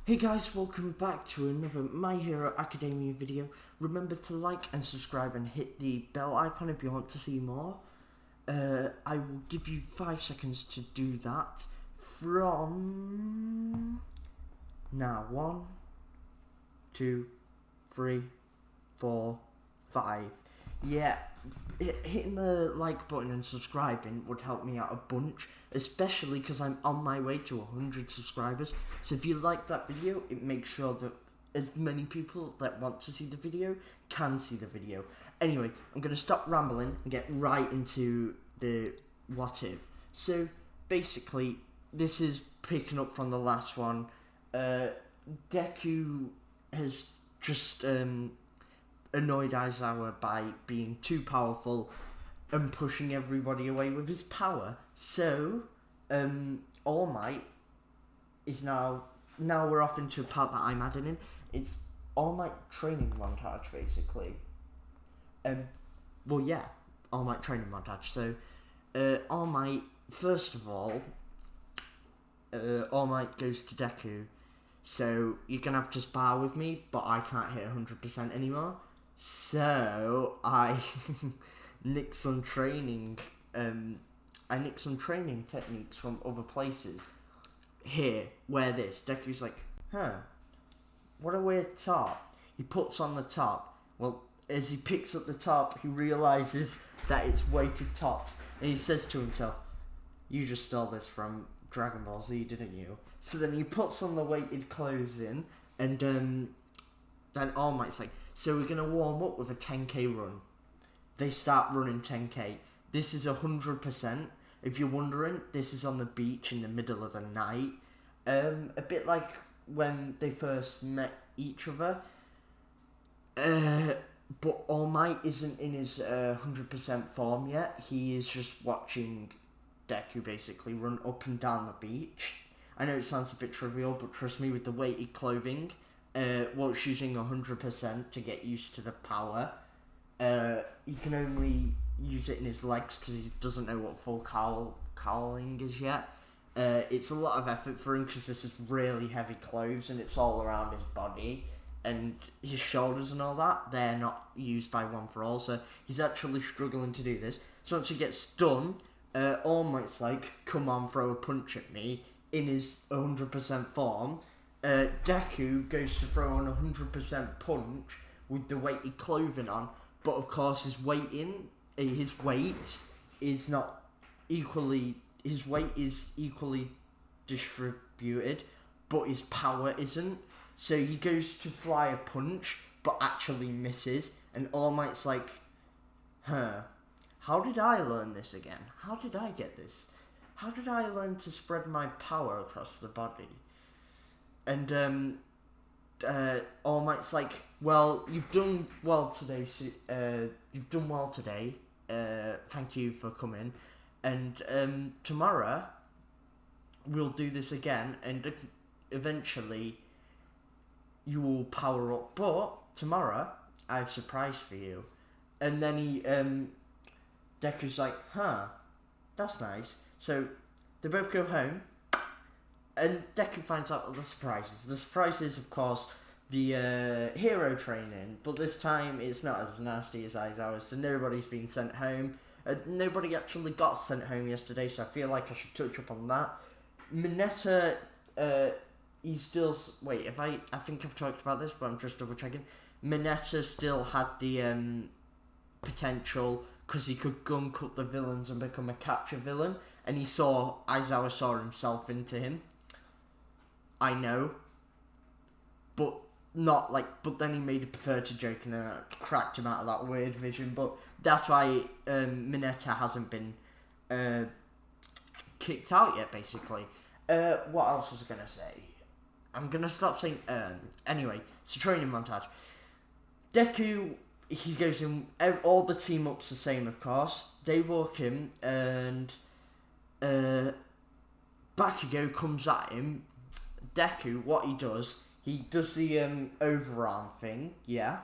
Hey guys, welcome back to another My Hero Academia video. Remember to like and subscribe and hit the bell icon if you want to see more. I will give you 5 seconds to do that from now. 1, 2, 3, 4, 5. Yeah, hitting the like button and subscribing would help me out a bunch, especially because I'm on my way to 100 subscribers. So if you like that video, it makes sure that as many people that want to see the video can see the video. Anyway, I'm going to stop rambling and get right into the what if. So basically, this is picking up from the last one. Deku has just annoyed Aizawa by being too powerful and pushing everybody away with his power. So, All Might is now we're off into a part that I'm adding in. It's All Might training montage, basically. Well, yeah, All Might training montage. So, All Might, first of all, All Might goes to Deku. So, you're going to have to spar with me, but I can't hit 100% anymore. So, I nicked some training, techniques from other places. Here, wear this. Deku's like, what a weird top. He puts on the top. Well, as he picks up the top, he realises that it's weighted tops. And he says to himself, you just stole this from Dragon Ball Z, didn't you? So then he puts on the weighted clothing, and then All Might's like, so we're going to warm up with a 10k run. They start running 10k. This is 100%. If you're wondering, this is on the beach in the middle of the night. A bit like when they first met each other. But All Might isn't in his 100% form yet. He is just watching Deku basically run up and down the beach. I know it sounds a bit trivial, but trust me, with the weighted clothing, Walt's using 100% to get used to the power. He can only use it in his legs because he doesn't know what full cowling is yet. It's a lot of effort for him because this is really heavy clothes and it's all around his body. And his shoulders and all that, they're not used by One For All, so he's actually struggling to do this. So once he gets done, All Might's like, come on, throw a punch at me, in his 100% form. Deku goes to throw on a 100% punch with the weighted clothing on, but of course his weight is not equally, his weight is equally distributed, but his power isn't. So he goes to fly a punch, but actually misses, and All Might's like, how did I learn this again? How did I get this? How did I learn to spread my power across the body? And All Might's like, well, you've done well today. Thank you for coming. And tomorrow we'll do this again, and eventually you will power up. But tomorrow I have a surprise for you. And then Deku's like, that's nice. So they both go home, and Deku finds out what the surprise is. The surprise is, of course, the hero training, but this time it's not as nasty as Aizawa, so nobody's been sent home. Nobody actually got sent home yesterday, so I feel like I should touch up on that. Mineta, he's still... Wait, I think I've talked about this, but I'm just double checking. Mineta still had the potential, because he could gun cut the villains and become a capture villain, and Aizawa saw himself into him. I know, but not like, but then he made a preferred to joke and then cracked him out of that weird vision, but that's why Mineta hasn't been kicked out yet, basically. What else was I going to say? I'm going to stop saying anyway, it's a training montage. Deku, he goes in, all the team ups the same, of course. They walk in, and Bakugo comes at him. Deku, what he does the overarm thing, yeah.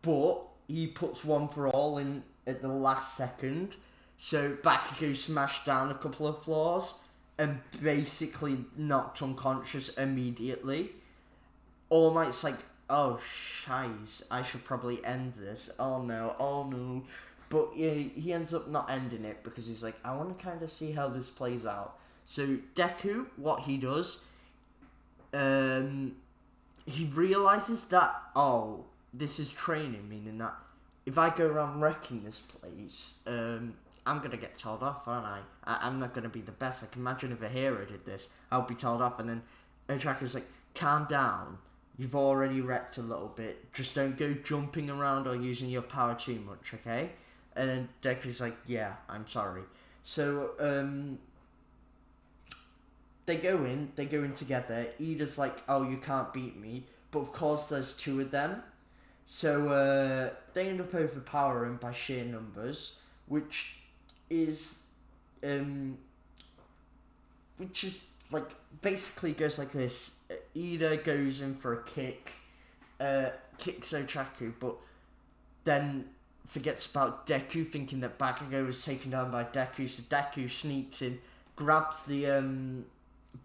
But he puts One For All in at the last second. So Bakugo smashed down a couple of floors, and basically knocked unconscious immediately. All Might's like, oh, shiz, I should probably end this. Oh no. But yeah, he ends up not ending it because he's like, I want to kind of see how this plays out. So Deku, what he does, he realizes that, oh, this is training, meaning that if I go around wrecking this place, I'm going to get told off, aren't I? I'm not going to be the best. I can imagine if a hero did this, I'll be told off. And then Ochako's like, calm down. You've already wrecked a little bit. Just don't go jumping around or using your power too much, okay? And then Deku's like, yeah, I'm sorry. So, they go in together. Ida's like, oh, you can't beat me. But of course there's two of them. So, they end up overpowering by sheer numbers, which is like, basically goes like this. Ida goes in for a kick, kicks Ochaku, but then forgets about Deku, thinking that Bakugo was taken down by Deku, so Deku sneaks in, grabs the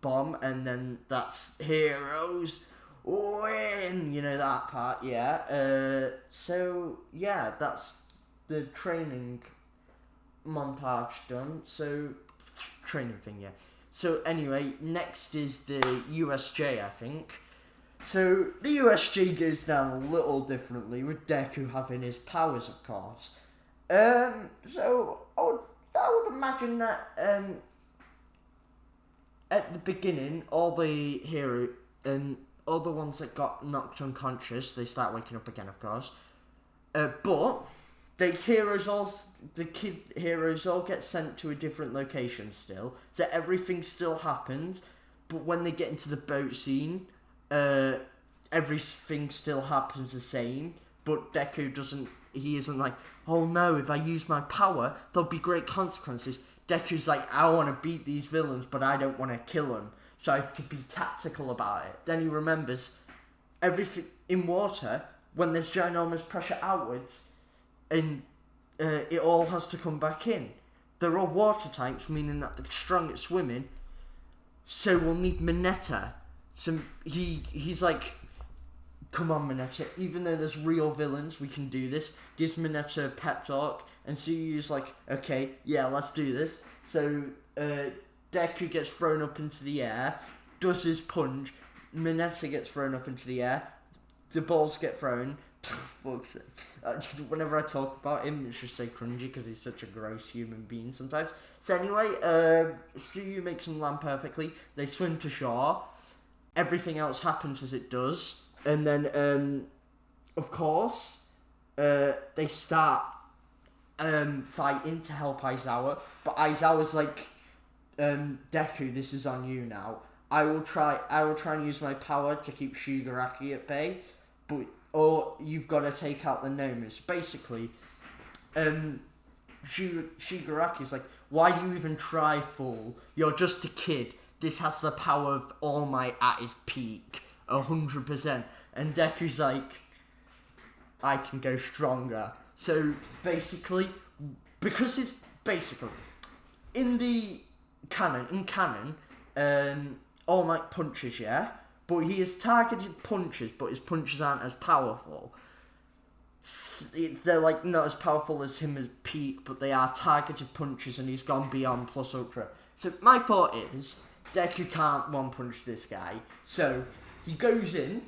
bomb, and then that's heroes win, you know that part, yeah. So, yeah, that's the training montage done, so, training thing, yeah. So, anyway, next is the USJ, I think. So, the USJ goes down a little differently, with Deku having his powers, of course. So, I would imagine that, at the beginning, all the hero, all the ones that got knocked unconscious, they start waking up again, of course. But the kid heroes all get sent to a different location still, so everything still happens. But when they get into the boat scene, everything still happens the same. But Deku isn't like, oh no, if I use my power, there'll be great consequences. Deku's like, I want to beat these villains, but I don't want to kill them, so I have to be tactical about it. Then he remembers everything in water, when there's ginormous pressure outwards, and it all has to come back in. They're all water types, meaning that they're strong at swimming, so we'll need Mineta. So he's like, come on, Mineta, even though there's real villains, we can do this. Gives Mineta a pep talk, and Tsuyu's like, okay, yeah, let's do this. So Deku gets thrown up into the air, does his punch, Mineta gets thrown up into the air, the balls get thrown. Whenever I talk about him, it's just so cringy because he's such a gross human being sometimes. So anyway, Tsuyu makes him land perfectly. They swim to shore. Everything else happens as it does. And then, of course, they start fighting to help Aizawa. But Aizawa's like, Deku, this is on you now. I will try and use my power to keep Shigaraki at bay, or you've got to take out the Nomus. Basically, Shigaraki's like, why do you even try, fool? You're just a kid. This has the power of All Might at its peak, 100%. And Deku's like, I can go stronger. So basically, because it's basically in canon, All Might punches, yeah, but he has targeted punches, but his punches aren't as powerful. They're like not as powerful as him as peak, but they are targeted punches, and he's gone beyond plus ultra. So my thought is, Deku can't one punch this guy, so he goes in,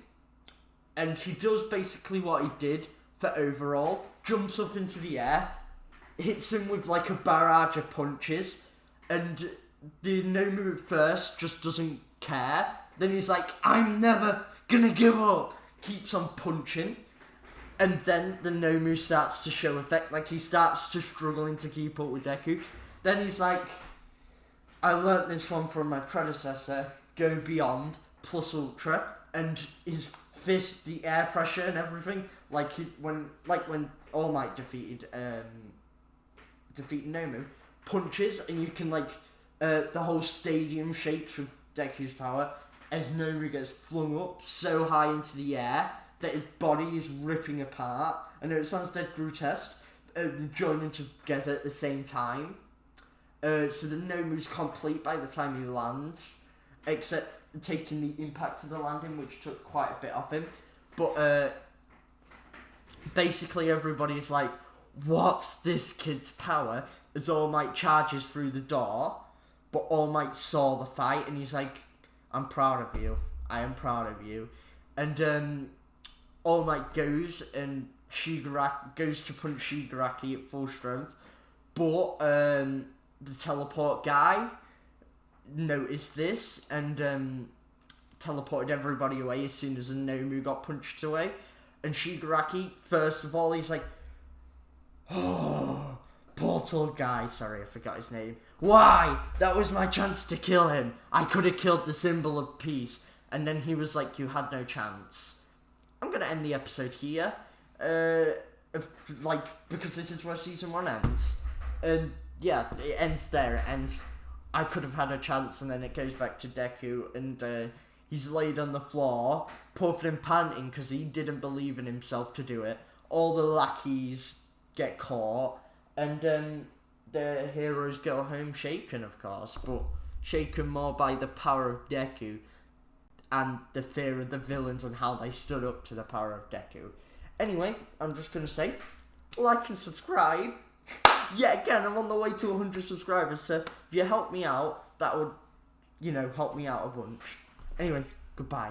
and he does basically what he did for overall, jumps up into the air, hits him with like a barrage of punches, and the Nomu at first just doesn't care. Then he's like, I'm never gonna give up. Keeps on punching. And then the Nomu starts to show effect. Like, he starts to struggling to keep up with Deku. Then he's like, I learnt this one from my predecessor. Go beyond, plus ultra. And his fist, the air pressure and everything. When All Might defeated Nomu. Punches, and you can the whole stadium shakes with Deku's power as Nomu gets flung up so high into the air that his body is ripping apart. I know it sounds dead grotesque, joining together at the same time. So the Nomu's complete by the time he lands, except taking the impact of the landing, which took quite a bit off him. But basically everybody's like, what's this kid's power? As All Might charges through the door, but All Might saw the fight, and he's like, I'm proud of you. I am proud of you. And All Might goes, and Shigaraki goes to punch Shigaraki at full strength, but the teleport guy noticed this and teleported everybody away as soon as Nomu got punched away. And Shigaraki, first of all, he's like, oh, portal guy, sorry, I forgot his name. Why? That was my chance to kill him. I could have killed the symbol of peace. And then he was like, you had no chance. I'm going to end the episode here. Because this is where season 1 ends. And yeah, it ends there. It ends, I could have had a chance, and then it goes back to Deku, and he's laid on the floor, puffing and panting because he didn't believe in himself to do it. All the lackeys get caught, and the heroes go home shaken, of course, but shaken more by the power of Deku and the fear of the villains and how they stood up to the power of Deku. Anyway, I'm just going to say, like and subscribe. Yet again, I'm on the way to 100 subscribers, so if you help me out, that would, help me out a bunch. Anyway, goodbye.